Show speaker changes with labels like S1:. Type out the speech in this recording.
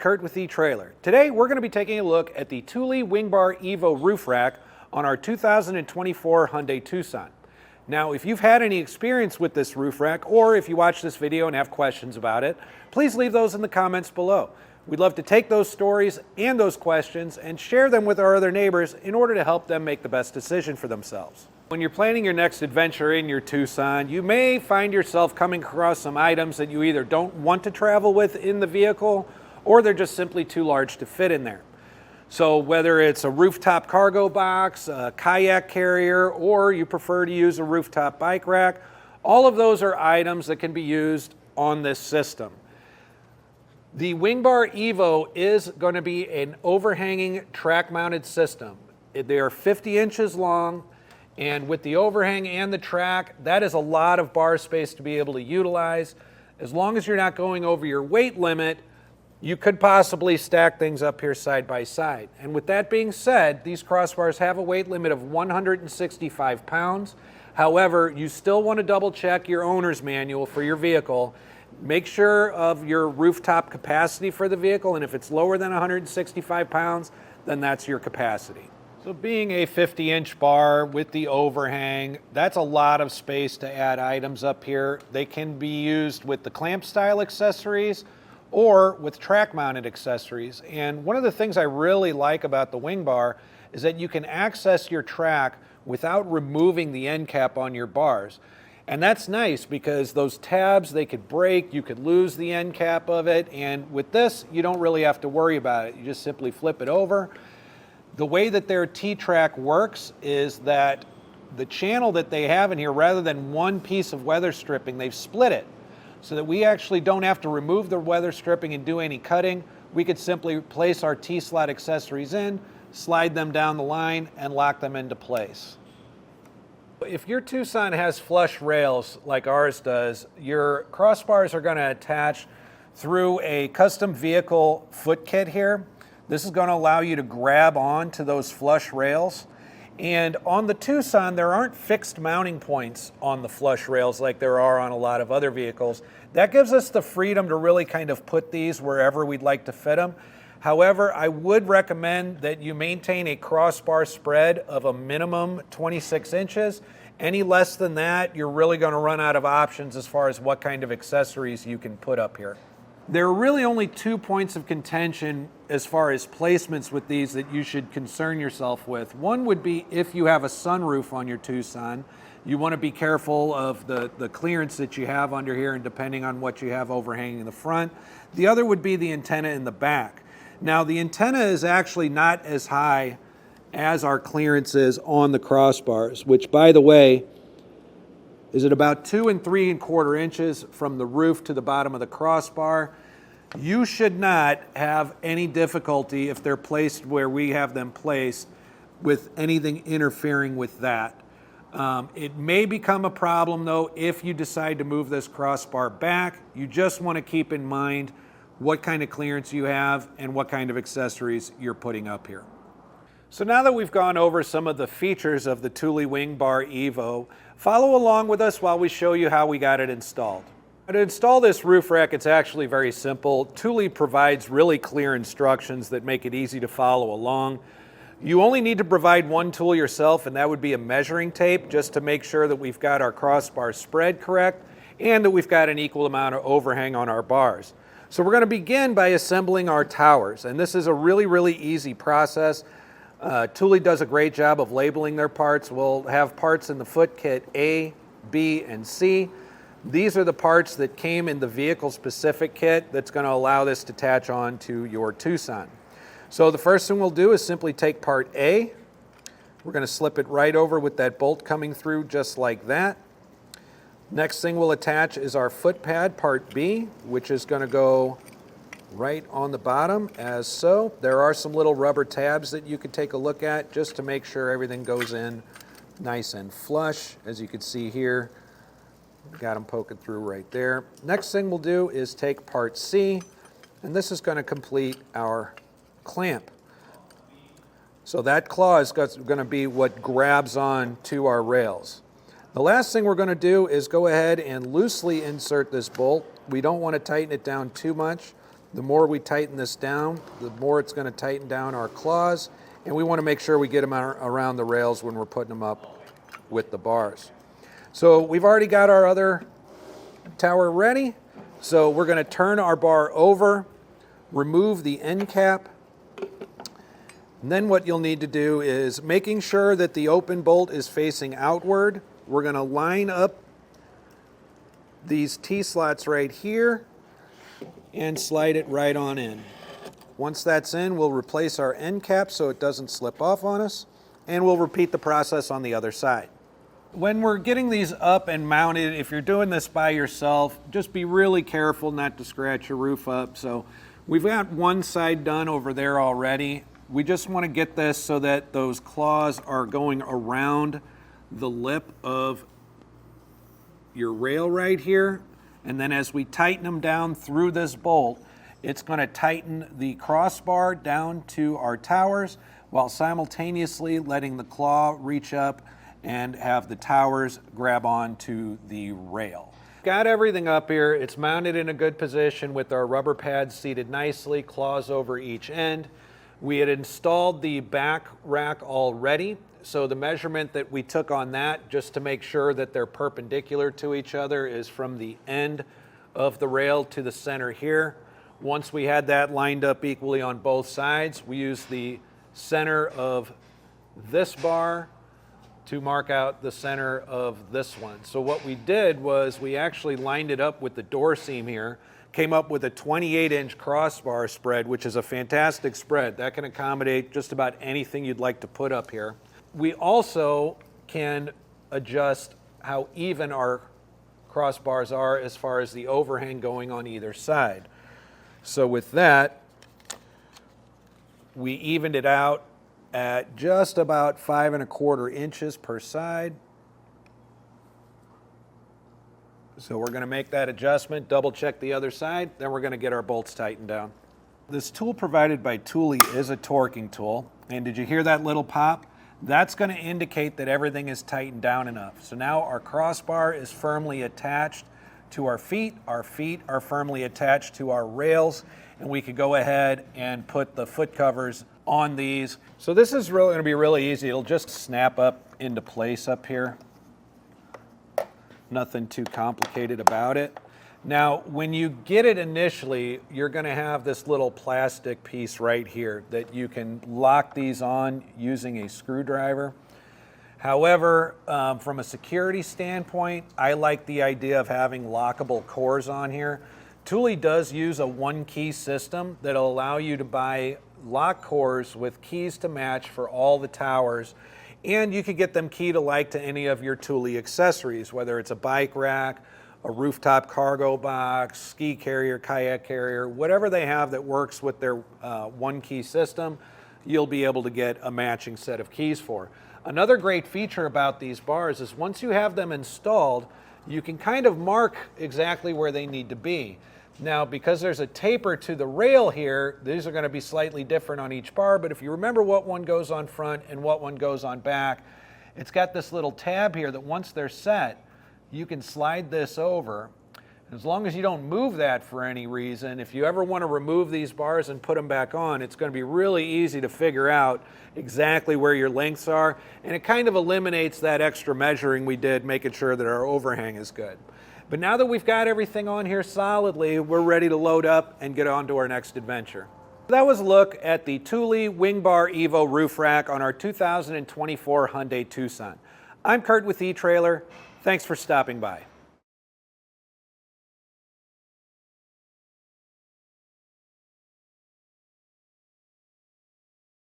S1: Curt with eTrailer. Today we're going to be taking a look at the Thule WingBar Evo roof rack on our 2024 Hyundai Tucson. Now, if you've had any experience with this roof rack, or if you watch this video and have questions about it, please leave those in the comments below. We'd love to take those stories and those questions and share them with our other neighbors in order to help them make the best decision for themselves. When you're planning your next adventure in your Tucson, you may find yourself coming across some items that you either don't want to travel with in the vehicle, or they're just simply too large to fit in there. So whether it's a rooftop cargo box, a kayak carrier, or you prefer to use a rooftop bike rack, all of those are items that can be used on this system. The WingBar Evo is going to be an overhanging track-mounted system. They are 50 inches long, and with the overhang and the track, that is a lot of bar space to be able to utilize. As long as you're not going over your weight limit, you could possibly stack things up here side by side. And with that being said, these crossbars have a weight limit of 165 pounds. However, you still want to double check your owner's manual for your vehicle. Make sure of your rooftop capacity for the vehicle, and if it's lower than 165 pounds, then that's your capacity. So being a 50-inch bar with the overhang, that's a lot of space to add items up here. They can be used with the clamp style accessories or with track mounted accessories. And one of the things I really like about the WingBar is that you can access your track without removing the end cap on your bars. And that's nice because those tabs, they could break, you could lose the end cap of it, and with this, you don't really have to worry about it. You just simply flip it over. The way that their T-track works is that the channel that they have in here, rather than one piece of weather stripping, they've split it so that we actually don't have to remove the weather stripping and do any cutting. We could simply place our T-slot accessories in, slide them down the line, and lock them into place. If your Tucson has flush rails like ours does, your crossbars are going to attach through a custom vehicle foot kit here. This is going to allow you to grab on to those flush rails. And on the Tucson, there aren't fixed mounting points on the flush rails like there are on a lot of other vehicles. That gives us the freedom to really kind of put these wherever we'd like to fit them. However, I would recommend that you maintain a crossbar spread of a minimum 26 inches. Any less than that, you're really going to run out of options as far as what kind of accessories you can put up here. There are really only 2 points of contention as far as placements with these that you should concern yourself with. One would be if you have a sunroof on your Tucson, you want to be careful of the clearance that you have under here and depending on what you have overhanging in the front. The other would be the antenna in the back. Now, the antenna is actually not as high as our clearance is on the crossbars, which, by the way, is at about 2 3/4 inches from the roof to the bottom of the crossbar. You should not have any difficulty if they're placed where we have them placed with anything interfering with that. It may become a problem though if you decide to move this crossbar back. You just want to keep in mind what kind of clearance you have and what kind of accessories you're putting up here. So now that we've gone over some of the features of the Thule WingBar Evo, follow along with us while we show you how we got it installed. To install this roof rack, it's actually very simple. Thule provides really clear instructions that make it easy to follow along. You only need to provide one tool yourself, and that would be a measuring tape, just to make sure that we've got our crossbar spread correct and that we've got an equal amount of overhang on our bars. So we're going to begin by assembling our towers, and this is a really easy process. Thule does a great job of labeling their parts. We'll have parts in the foot kit A, B, and C. These are the parts that came in the vehicle-specific kit that's going to allow this to attach on to your Tucson. So the first thing we'll do is simply take part A. We're going to slip it right over with that bolt coming through just like that. Next thing we'll attach is our foot pad, part B, which is going to go right on the bottom as so. There are some little rubber tabs that you could take a look at just to make sure everything goes in nice and flush. As you can see here, got them poking through right there. Next thing we'll do is take part C, and this is going to complete our clamp. So that claw is going to be what grabs on to our rails. The last thing we're going to do is go ahead and loosely insert this bolt. We don't want to tighten it down too much. The more we tighten this down, the more it's going to tighten down our claws, and we want to make sure we get them around the rails when we're putting them up with the bars. So we've already got our other tower ready, so we're going to turn our bar over, remove the end cap, and then what you'll need to do is making sure that the open bolt is facing outward. We're going to line up these T-slots right here and slide it right on in. Once that's in, we'll replace our end cap so it doesn't slip off on us, and we'll repeat the process on the other side. When we're getting these up and mounted, if you're doing this by yourself, just be really careful not to scratch your roof up. So we've got one side done over there already. We just want to get this so that those claws are going around the lip of your rail right here. And then as we tighten them down through this bolt, it's going to tighten the crossbar down to our towers while simultaneously letting the claw reach up and have the towers grab on to the rail. Got everything up here. It's mounted in a good position with our rubber pads seated nicely, claws over each end. We had installed the back rack already, so the measurement that we took on that, just to make sure that they're perpendicular to each other, is from the end of the rail to the center here. Once we had that lined up equally on both sides, we used the center of this bar to mark out the center of this one. So what we did was we actually lined it up with the door seam here, came up with a 28-inch crossbar spread, which is a fantastic spread. That can accommodate just about anything you'd like to put up here. We also can adjust how even our crossbars are as far as the overhang going on either side. So with that, we evened it out at just about 5 1/4 inches per side. So we're going to make that adjustment, double check the other side, then we're going to get our bolts tightened down. This tool provided by Thule is a torquing tool, and did you hear that little pop? That's going to indicate that everything is tightened down enough. So now our crossbar is firmly attached to our feet are firmly attached to our rails, and we could go ahead and put the foot covers on these. So this is really going to be really easy. It'll just snap up into place up here. Nothing too complicated about it. Now, when you get it initially, you're going to have this little plastic piece right here that you can lock these on using a screwdriver. However, from a security standpoint, I like the idea of having lockable cores on here. Thule does use a one-key system that'll allow you to buy lock cores with keys to match for all the towers, and you could get them keyed alike to any of your Thule accessories, whether it's a bike rack, a rooftop cargo box, ski carrier, kayak carrier, whatever they have that works with their one-key system, you'll be able to get a matching set of keys for. Another great feature about these bars is once you have them installed, you can kind of mark exactly where they need to be. Now, because there's a taper to the rail here, these are going to be slightly different on each bar, but if you remember what one goes on front and what one goes on back, it's got this little tab here that once they're set, you can slide this over. As long as you don't move that for any reason, if you ever want to remove these bars and put them back on, it's going to be really easy to figure out exactly where your lengths are, and it kind of eliminates that extra measuring we did, making sure that our overhang is good. But now that we've got everything on here solidly, we're ready to load up and get on to our next adventure. That was a look at the Thule WingBar Evo roof rack on our 2024 Hyundai Tucson. I'm Curt with eTrailer. Thanks for stopping by.